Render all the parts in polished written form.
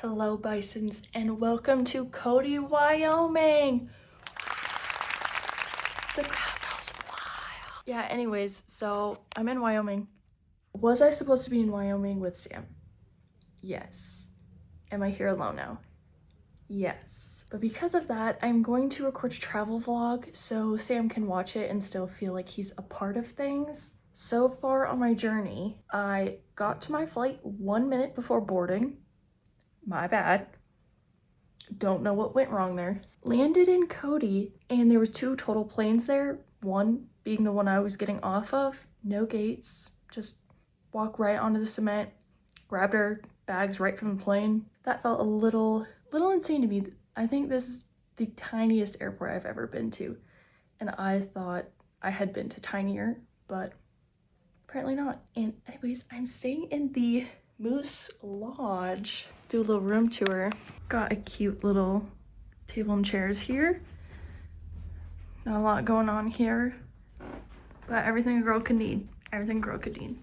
Hello, bisons, and welcome to Cody, Wyoming. The crowd goes wild. Yeah, anyways, so I'm in Wyoming. Was I supposed to be in Wyoming with Sam? Yes. Am I here alone now? Yes. But because of that, I'm going to record a travel vlog so Sam can watch it and still feel like he's a part of things. So far on my journey, I got to my flight 1 minute before boarding. My bad. Don't know what went wrong there. Landed in Cody, and there was 2 total planes there. One being the one I was getting off of. No gates, just walk right onto the cement. Grabbed our bags right from the plane. That felt a little insane to me. I think this is the tiniest airport I've ever been to, and I thought I had been to tinier, but apparently not. And anyways, I'm staying in the Moose Lodge. Do a little room tour. Got a cute little table and chairs here. Not a lot going on here, but everything a girl could need. Everything a girl could need.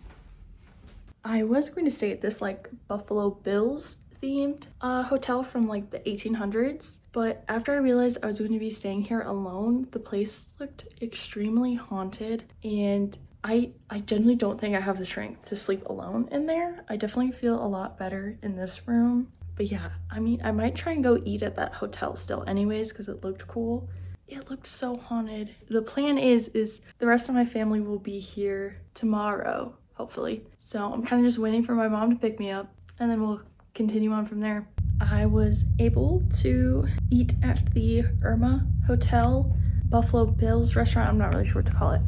I was going to stay at this like Buffalo Bills themed hotel from like the 1800s, but after I realized I was going to be staying here alone, the place looked extremely haunted, and I genuinely don't think I have the strength to sleep alone in there. I definitely feel a lot better in this room. But yeah, I mean, I might try and go eat at that hotel still anyways because it looked cool. It looked so haunted. The plan is the rest of my family will be here tomorrow, hopefully. So I'm kind of just waiting for my mom to pick me up, and then we'll continue on from there. I was able to eat at the Irma Hotel Buffalo Bills restaurant. I'm not really sure what to call it.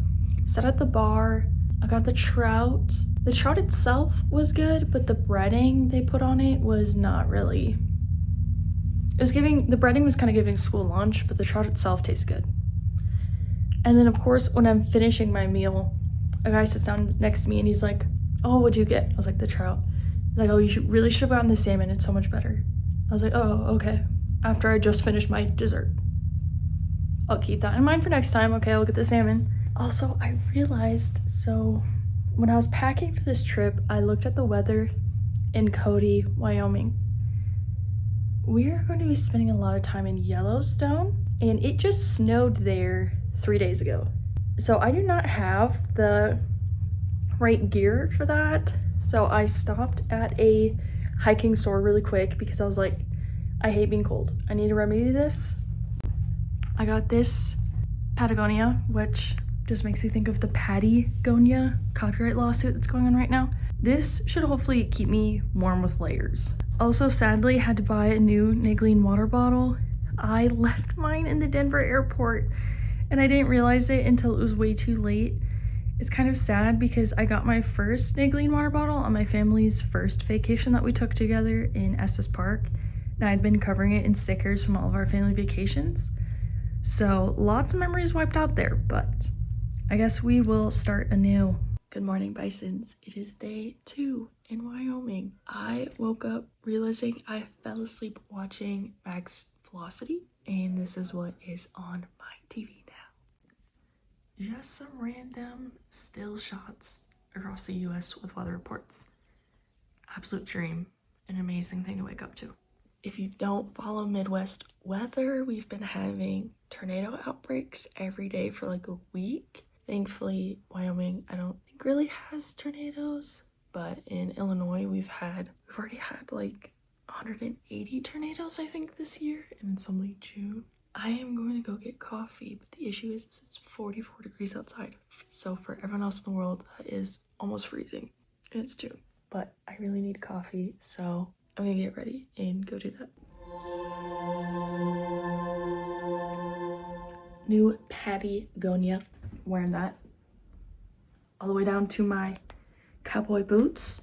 Sat at the bar. I got the trout. The trout itself was good, but the breading they put on it was not really. The breading was kind of giving school lunch, but the trout itself tastes good. And then of course, when I'm finishing my meal, a guy sits down next to me and he's like, "Oh, what'd you get?" I was like, "The trout." He's like, "Oh, you really should have gotten the salmon. It's so much better." I was like, "Oh, okay." After I just finished my dessert. I'll keep that in mind for next time. Okay, I'll get the salmon. Also, I realized, so when I was packing for this trip, I looked at the weather in Cody, Wyoming. We are going to be spending a lot of time in Yellowstone, and it just snowed there 3 days ago. So I do not have the right gear for that. So I stopped at a hiking store really quick because I was like, I hate being cold. I need to remedy this. I got this Patagonia, which just makes me think of the Patagonia copyright lawsuit that's going on right now. This should hopefully keep me warm with layers. Also, sadly, had to buy a new Nightline water bottle. I left mine in the Denver airport and I didn't realize it until it was way too late. It's kind of sad because I got my first Nightline water bottle on my family's first vacation that we took together in Estes Park, and I'd been covering it in stickers from all of our family vacations. So lots of memories wiped out there, but I guess we will start anew. Good morning, bisons. It is day 2 in Wyoming. I woke up realizing I fell asleep watching Max Velocity, and this is what is on my TV now. Just some random still shots across the US with weather reports. Absolute dream. An amazing thing to wake up to. If you don't follow Midwest weather, we've been having tornado outbreaks every day for like a week. Thankfully, Wyoming, I don't think really has tornadoes, but in Illinois, we've already had like 180 tornadoes, I think, this year, and it's only June. I am going to go get coffee, but the issue is it's 44 degrees outside. So for everyone else in the world, that is almost freezing, and it's June. But I really need coffee, so I'm gonna get ready and go do that. New Patagonia, wearing that all the way down to my cowboy boots.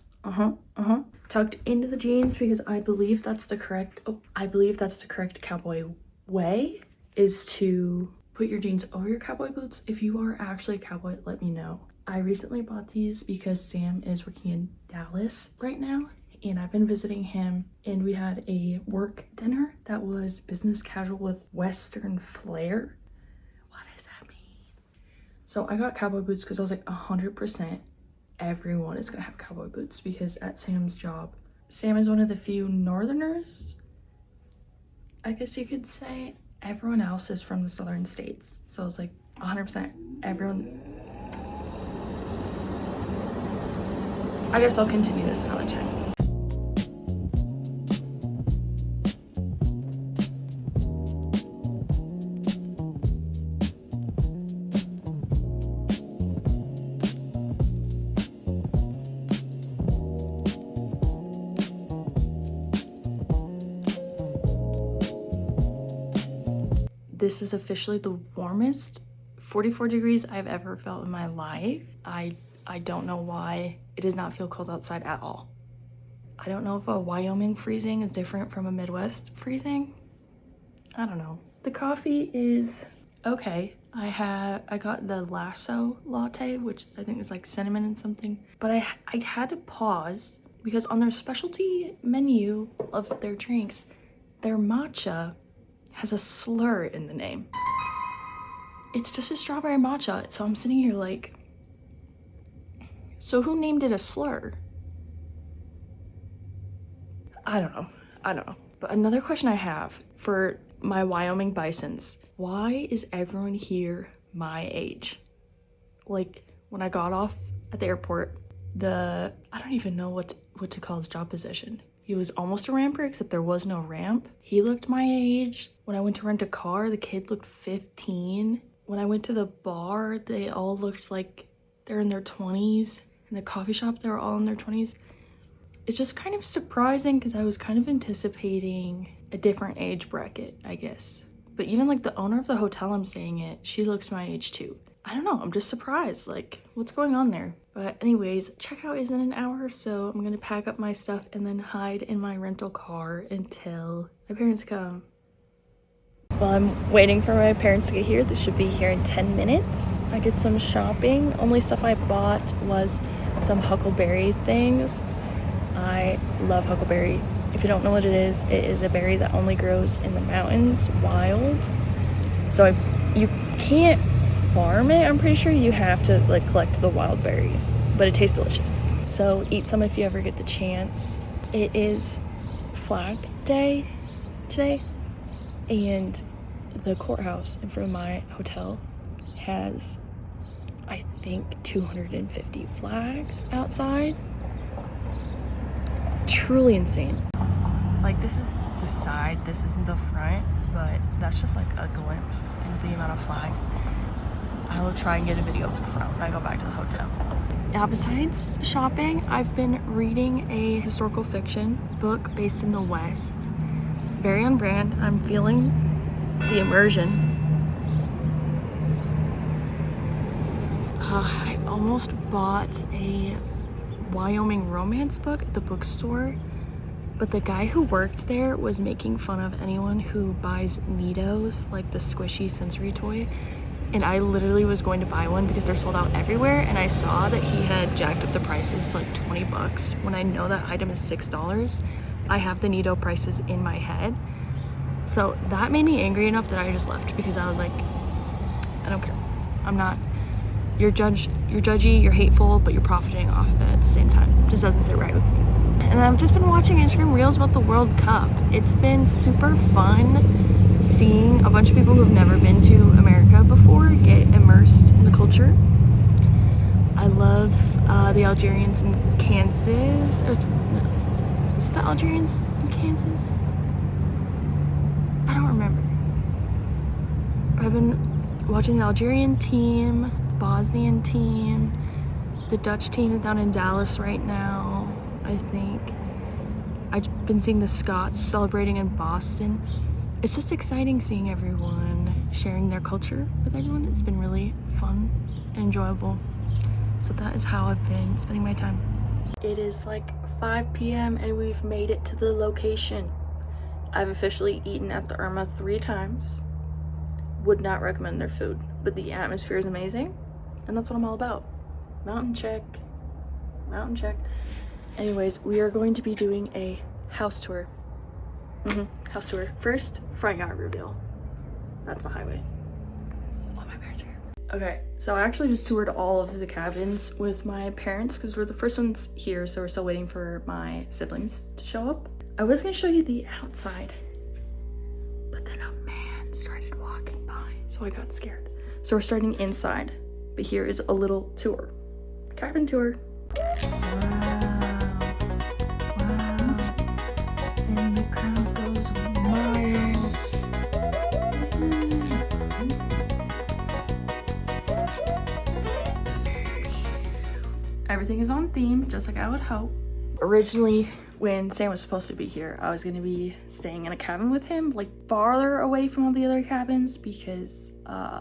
Tucked into the jeans because I believe that's the correct cowboy way, is to put your jeans over your cowboy boots. If you are actually a cowboy, let me know. I recently bought these because Sam is working in Dallas right now, and I've been visiting him, and we had a work dinner that was business casual with Western flair. What does that mean? So I got cowboy boots because I was like 100% everyone is gonna have cowboy boots, because at Sam's job, Sam is one of the few northerners, I guess you could say. Everyone else is from the southern states. So it's like 100% everyone. I guess I'll continue this another time. This is officially the warmest 44 degrees I've ever felt in my life. I don't know why it does not feel cold outside at all. I don't know if a Wyoming freezing is different from a Midwest freezing. I don't know. The coffee is okay. I got the lasso latte, which I think is like cinnamon and something, but I had to pause because on their specialty menu of their drinks, their matcha has a slur in the name. It's just a strawberry matcha. So I'm sitting here like, so who named it a slur? I don't know. But another question I have for my Wyoming bisons, why is everyone here my age? Like when I got off at the airport, I don't even know what to call his job position. He was almost a ramper, except there was no ramp. He looked my age. When I went to rent a car, the kid looked 15. When I went to the bar, they all looked like they're in their 20s. In the coffee shop, they were all in their 20s. It's just kind of surprising because I was kind of anticipating a different age bracket, I guess. But even like the owner of the hotel I'm staying at, she looks my age too. I don't know, I'm just surprised, like what's going on there? But anyways, checkout is in an hour, so I'm gonna pack up my stuff and then hide in my rental car until my parents come. While I'm waiting for my parents to get here, they should be here in 10 minutes. I did some shopping. Only stuff I bought was some huckleberry things. I love huckleberry. If you don't know what it is a berry that only grows in the mountains, wild. So you can't farm it. I'm pretty sure you have to like collect the wild berry, but it tastes delicious. So eat some if you ever get the chance. It is Flag Day today, and the courthouse in front of my hotel has, I think, 250 flags outside. Truly insane. Like this is the side, this isn't the front, but that's just like a glimpse into the amount of flags. I will try and get a video of the front when I go back to the hotel. Now, besides shopping, I've been reading a historical fiction book based in the West. Very on brand. I'm feeling the immersion. I almost bought a Wyoming romance book at the bookstore, but the guy who worked there was making fun of anyone who buys Neatos, like the squishy sensory toy. And I literally was going to buy one because they're sold out everywhere, and I saw that he had jacked up the prices to like 20 bucks. When I know that item is $6, I have the Neato prices in my head. So that made me angry enough that I just left because I was like, I don't care. I'm not, you're judgy, you're hateful, but you're profiting off of it at the same time. It just doesn't sit right with me. And I've just been watching Instagram Reels about the World Cup. It's been super fun seeing a bunch of people who have never been to America before get immersed in the culture. I love the Algerians in Kansas. Is it the Algerians in Kansas? I don't remember. But I've been watching the Algerian team, the Bosnian team. The Dutch team is down in Dallas right now, I think. I've been seeing the Scots celebrating in Boston. It's just exciting seeing everyone sharing their culture with everyone. It's been really fun and enjoyable. So that is how I've been spending my time. It is like 5 p.m. and we've made it to the location. I've officially eaten at the Irma 3 times. Would not recommend their food, but the atmosphere is amazing, and that's what I'm all about. Mountain check, mountain check. Anyways, we are going to be doing a house tour. House tour. First, front yard reveal. That's the highway. Oh, my parents are here. Okay, so I actually just toured all of the cabins with my parents because we're the first ones here, so we're still waiting for my siblings to show up. I was gonna show you the outside, but then a man started walking by, so I got scared. So we're starting inside, but here is a little tour. Cabin tour. Wow. And the crowd goes wild. Everything is on theme, just like I would hope. Originally, when Sam was supposed to be here, I was gonna be staying in a cabin with him, like farther away from all the other cabins, because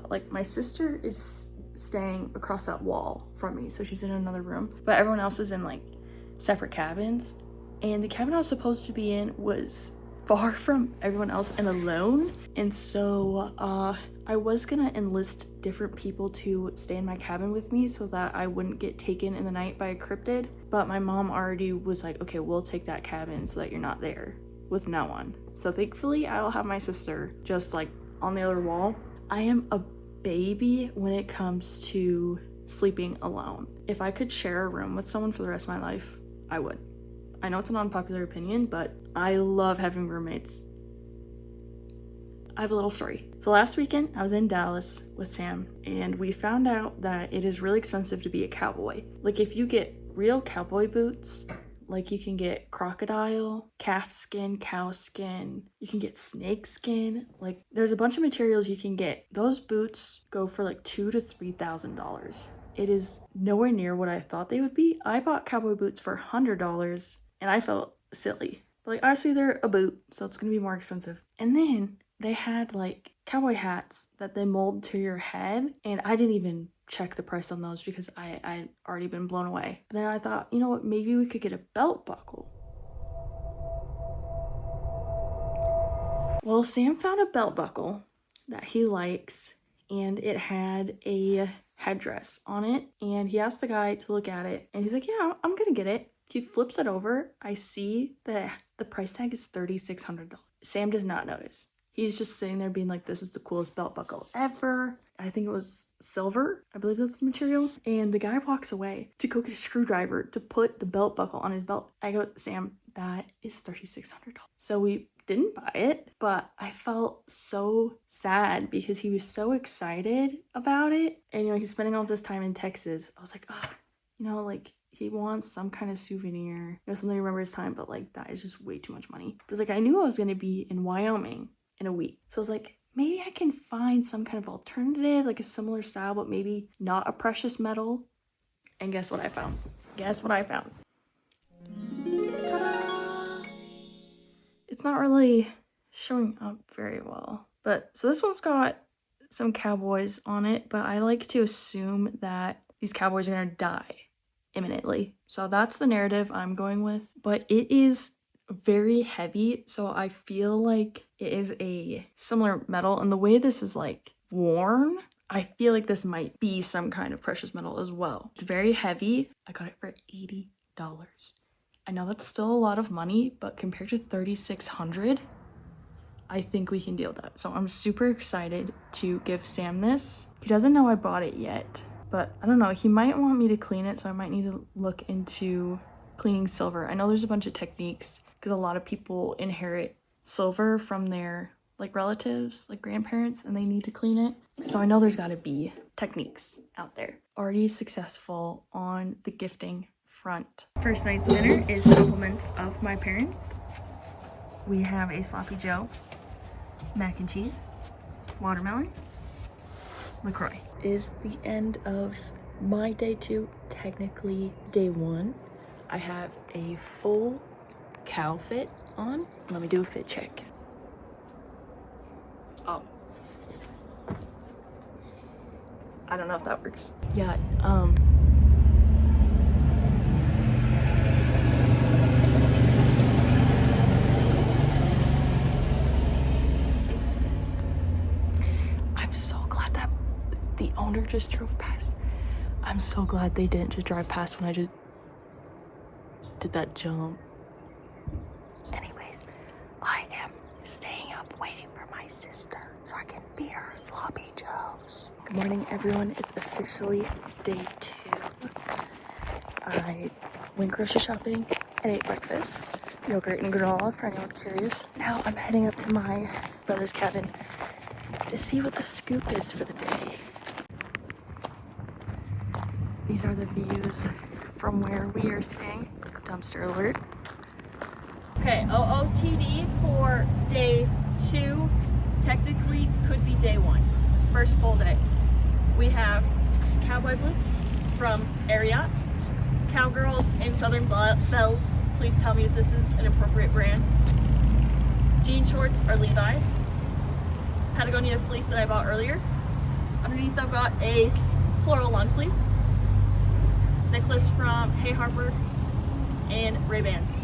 like my sister is staying across that wall from me, so she's in another room, but everyone else is in like separate cabins, and the cabin I was supposed to be in was far from everyone else and alone, and so I was gonna enlist different people to stay in my cabin with me so that I wouldn't get taken in the night by a cryptid, but my mom already was like, okay, we'll take that cabin so that you're not there with no one. So thankfully I'll have my sister just like on the other wall. I am a baby when it comes to sleeping alone. If I could share a room with someone for the rest of my life, I would. I know it's an unpopular opinion, but I love having roommates. I have a little story. So last weekend I was in Dallas with Sam, and we found out that it is really expensive to be a cowboy. Like if you get real cowboy boots, like you can get crocodile, calf skin, cow skin, you can get snake skin, like there's a bunch of materials you can get. Those boots go for like $2,000 to $3,000. It is nowhere near what I thought they would be. I bought cowboy boots for $100 and I felt silly. But like obviously they're a boot, so it's gonna be more expensive. And then they had like cowboy hats that they mold to your head, and I didn't even check the price on those because I'd already been blown away. But then I thought, you know what, maybe we could get a belt buckle. Well, Sam found a belt buckle that he likes, and it had a headdress on it, and he asked the guy to look at it, and he's like, yeah, I'm gonna get it. He flips it over. I see that the price tag is $3,600. Sam does not notice. He's just sitting there being like, this is the coolest belt buckle ever. I think it was silver. I believe that's the material. And the guy walks away to go get a screwdriver to put the belt buckle on his belt. I go, Sam, that is $3,600. So we didn't buy it, but I felt so sad because he was so excited about it. And, you know, he's spending all this time in Texas. I was like, oh, you know, like, he wants some kind of souvenir, you know, something to remember his time, but like, that is just way too much money. But like, I knew I was going to be in Wyoming in a week. So I was like, maybe I can find some kind of alternative, like a similar style, but maybe not a precious metal. And guess what I found? Guess what I found? Ta-da! It's not really showing up very well. But so this one's got some cowboys on it, but I like to assume that these cowboys are gonna die imminently. So that's the narrative I'm going with. But it is very heavy, so I feel like it is a similar metal, and the way this is like worn, I feel like this might be some kind of precious metal as well. It's very heavy. I got it for $80. I know that's still a lot of money, but compared to $3,600, I think we can deal with that. So I'm super excited to give Sam this. He doesn't know I bought it yet, but I don't know, he might want me to clean it, so I might need to look into cleaning silver. I know there's a bunch of techniques because a lot of people inherit silver from their like relatives, like grandparents, and they need to clean it. So I know there's got to be techniques out there. Already successful on the gifting front. First night's dinner is compliments of my parents. We have a sloppy joe, mac and cheese, watermelon, LaCroix. Is the end of my day 2, technically day 1. I have a full cow fit on. Let me do a fit check. Oh. I don't know if that works. Yeah, I'm so glad that the owner just drove past. I'm so glad they didn't just drive past when I just did that jump. Anyways, I am staying up waiting for my sister so I can beat her sloppy joes. Good morning, everyone. It's officially day 2. I went grocery shopping and ate breakfast, yogurt and granola for anyone curious. Now I'm heading up to my brother's cabin to see what the scoop is for the day. These are the views from where we are staying. Dumpster alert. Okay, OOTD for day 2, technically could be day 1. First full day. We have cowboy boots from Ariat, cowgirls and Southern Bells. Please tell me if this is an appropriate brand. Jean shorts are Levi's. Patagonia fleece that I bought earlier. Underneath I've got a floral long sleeve. Necklace from Hey Harper and Ray-Bans.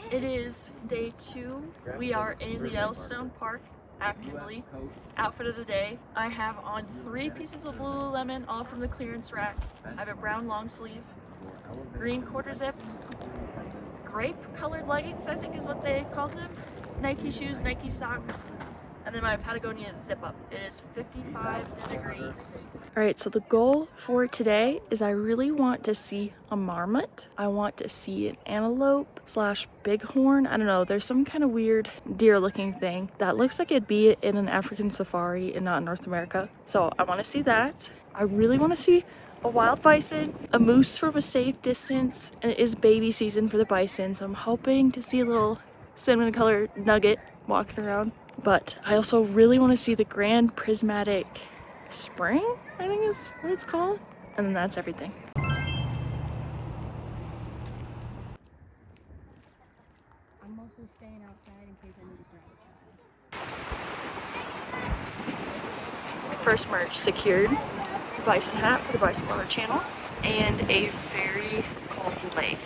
It is day 2. We are in the Yellowstone Park, actively. Outfit of the day. I have on 3 pieces of Lululemon, all from the clearance rack. I have a brown long sleeve, green quarter zip, grape colored leggings, I think is what they called them, Nike shoes, Nike socks, and then my Patagonia zip up. It is 55 degrees. All right, so the goal for today is I really want to see a marmot. I want to see an antelope / bighorn. I don't know, there's some kind of weird deer looking thing that looks like it'd be in an African safari and not in North America. So I want to see that. I really want to see a wild bison, a moose from a safe distance, and it is baby season for the bison, so I'm hoping to see a little cinnamon colored nugget walking around. But I also really want to see the Grand Prismatic Spring, I think is what it's called. And then that's everything. I'm also staying outside in case I need to grab a child. First merch secured. Bison hat for the Bison Lover channel. And a very cold lake.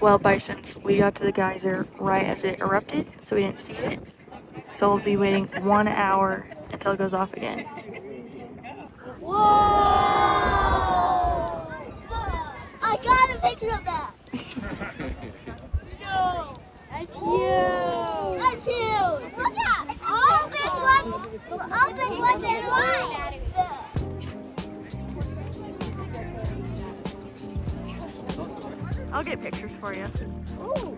Well, bisons, we got to the geyser right as it erupted, so we didn't see it. So we'll be waiting 1 hour until it goes off again. Whoa! I got a picture of that. No, that's huge. That's huge. Look at all big ones and white. I'll get pictures for you. Ooh.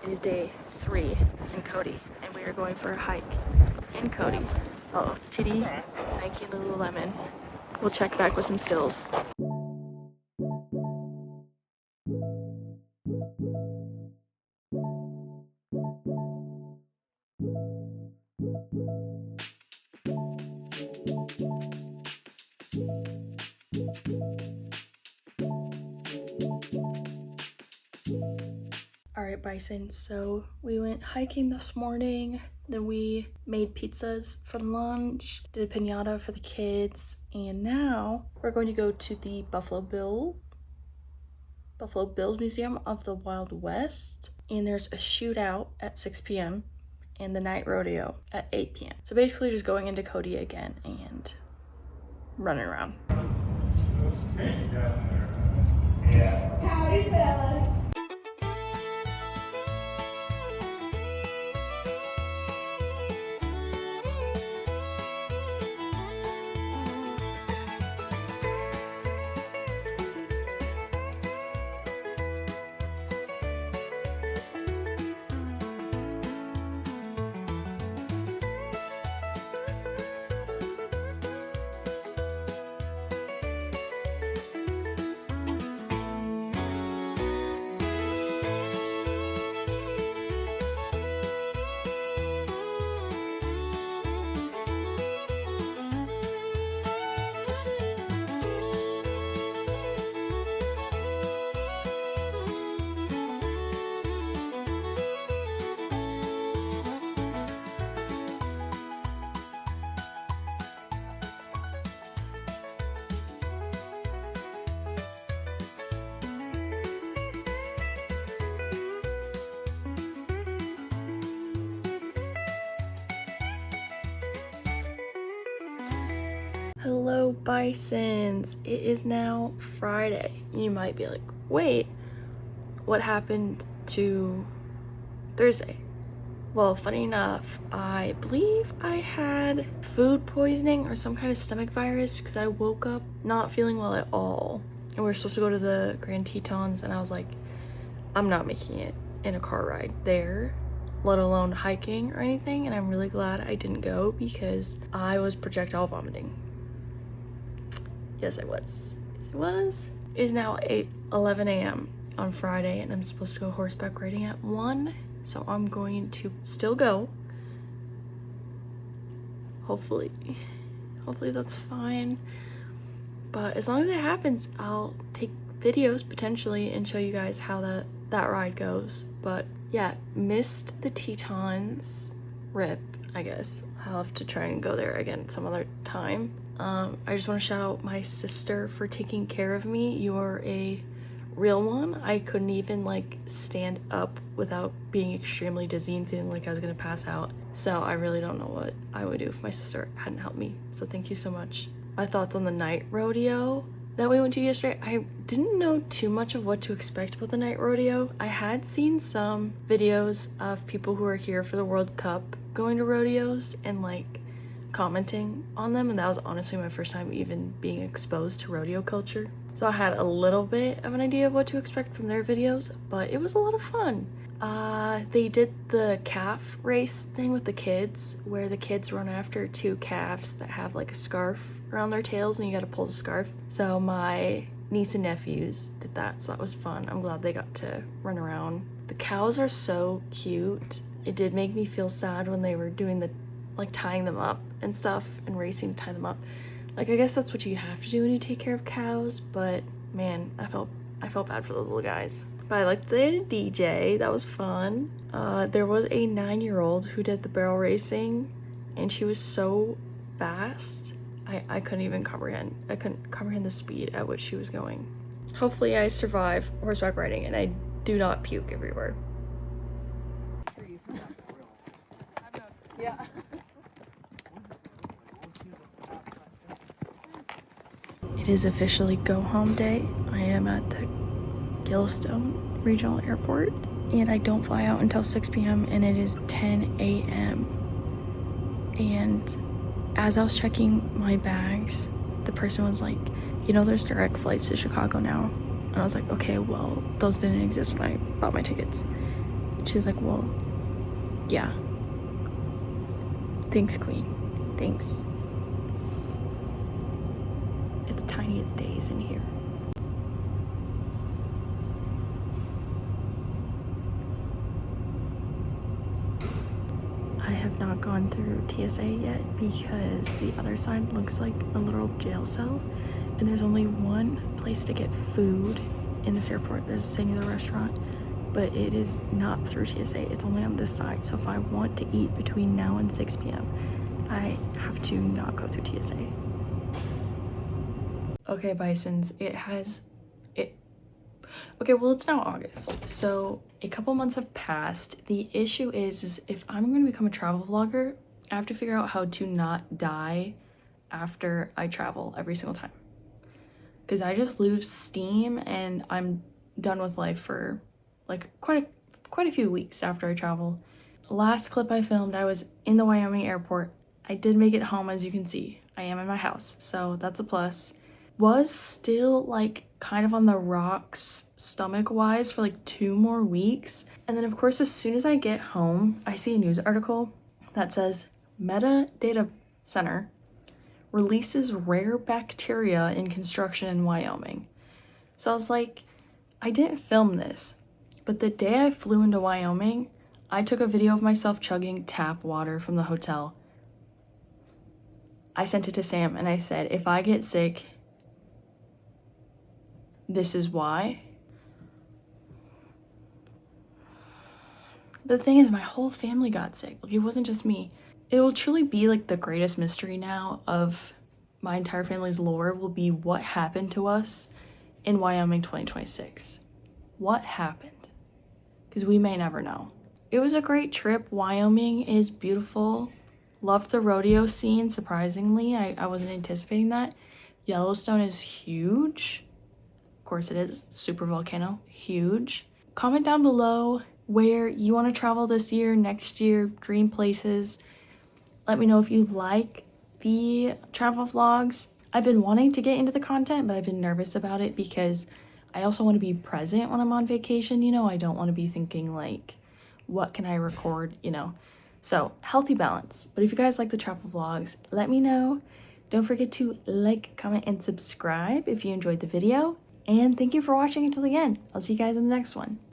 It is day 3 in Cody, and we are going for a hike in Cody. Oh, Titty, Nike, Lululemon. We'll check back with some stills. Alright, Bison, so we went hiking this morning, then we made pizzas for lunch, did a piñata for the kids, and now we're going to go to the Buffalo Bills Museum of the Wild West, and there's a shootout at 6 p.m. and the night rodeo at 8 p.m. So basically just going into Cody again and running around. Howdy, fellas. Hello, Bisons. It is now Friday. You might be like, wait, what happened to Thursday? Well, funny enough, I believe I had food poisoning or some kind of stomach virus because I woke up not feeling well at all. And we were supposed to go to the Grand Tetons, and I was like, I'm not making it in a car ride there, let alone hiking or anything. And I'm really glad I didn't go because I was projectile vomiting. Yes, I was. Yes, I was. It is now 11 a.m. on Friday, and I'm supposed to go horseback riding at 1, so I'm going to still go. Hopefully that's fine. But as long as it happens, I'll take videos potentially and show you guys how that ride goes. But yeah, missed the Tetons. Rip, I guess. I'll have to try and go there again some other time. I just want to shout out my sister for taking care of me. You are a real one. I couldn't even like stand up without being extremely dizzy and feeling like I was gonna pass out. So I really don't know what I would do if my sister hadn't helped me. So thank you so much. My thoughts on the night rodeo that we went to yesterday. I didn't know too much of what to expect about the night rodeo. I had seen some videos of people who are here for the World Cup going to rodeos and like commenting on them, and that was honestly my first time even being exposed to rodeo culture. So I had a little bit of an idea of what to expect from their videos, but it was a lot of fun. They did the calf race thing with the kids, where the kids run after 2 calves that have like a scarf around their tails and you gotta pull the scarf. So my niece and nephews did that, so that was fun. I'm glad they got to run around. The cows are so cute. It did make me feel sad when they were doing the like tying them up and stuff and racing to tie them up. Like, I guess that's what you have to do when you take care of cows, but man, I felt bad for those little guys. But I liked the DJ. That was fun. There was a 9-year-old who did the barrel racing, and she was so fast. I couldn't even comprehend. I couldn't comprehend the speed at which she was going. Hopefully I survive horseback riding and I do not puke everywhere. Yeah. It is officially go home day. I am at the Yellowstone Regional Airport, and I don't fly out until 6 p.m. and it is 10 a.m. And as I was checking my bags, the person was like, you know, there's direct flights to Chicago now. And I was like, okay, well, those didn't exist when I bought my tickets. And she was like, well, yeah. Thanks, Queen. Thanks. It's tiny as days in here. I have not gone through TSA yet because the other side looks like a literal jail cell, and there's only one place to get food in this airport. There's a singular restaurant, but it is not through TSA. It's only on this side. So if I want to eat between now and 6 p.m., I have to not go through TSA. Okay, Bisons, okay, well, it's now August, so a couple months have passed. The issue is if I'm going to become a travel vlogger, I have to figure out how to not die after I travel every single time. Because I just lose steam and I'm done with life for like quite a few weeks after I travel. Last clip I filmed, I was in the Wyoming airport. I did make it home, as you can see. I am in my house, so that's a plus. Was still like kind of on the rocks stomach wise for like 2 more weeks. And then of course, as soon as I get home, I see a news article that says Meta Data Center releases rare bacteria in construction in Wyoming. So I was like, I didn't film this, but the day I flew into Wyoming, I took a video of myself chugging tap water from the hotel. I sent it to Sam and I said, if I get sick, this is why. But the thing is, my whole family got sick. Like, it wasn't just me. It will truly be like the greatest mystery now of my entire family's lore will be what happened to us in Wyoming 2026. What happened? Because we may never know. It was a great trip. Wyoming is beautiful. Loved the rodeo scene, surprisingly. I wasn't anticipating that. Yellowstone is huge. Of course it is. Super volcano. Huge. Comment down below where you want to travel this year, next year, dream places. Let me know if you like the travel vlogs. I've been wanting to get into the content, but I've been nervous about it because I also want to be present when I'm on vacation, you know? I don't want to be thinking like, what can I record, you know? So, healthy balance. But if you guys like the travel vlogs, let me know. Don't forget to like, comment, and subscribe if you enjoyed the video. And thank you for watching until the end. I'll see you guys in the next one.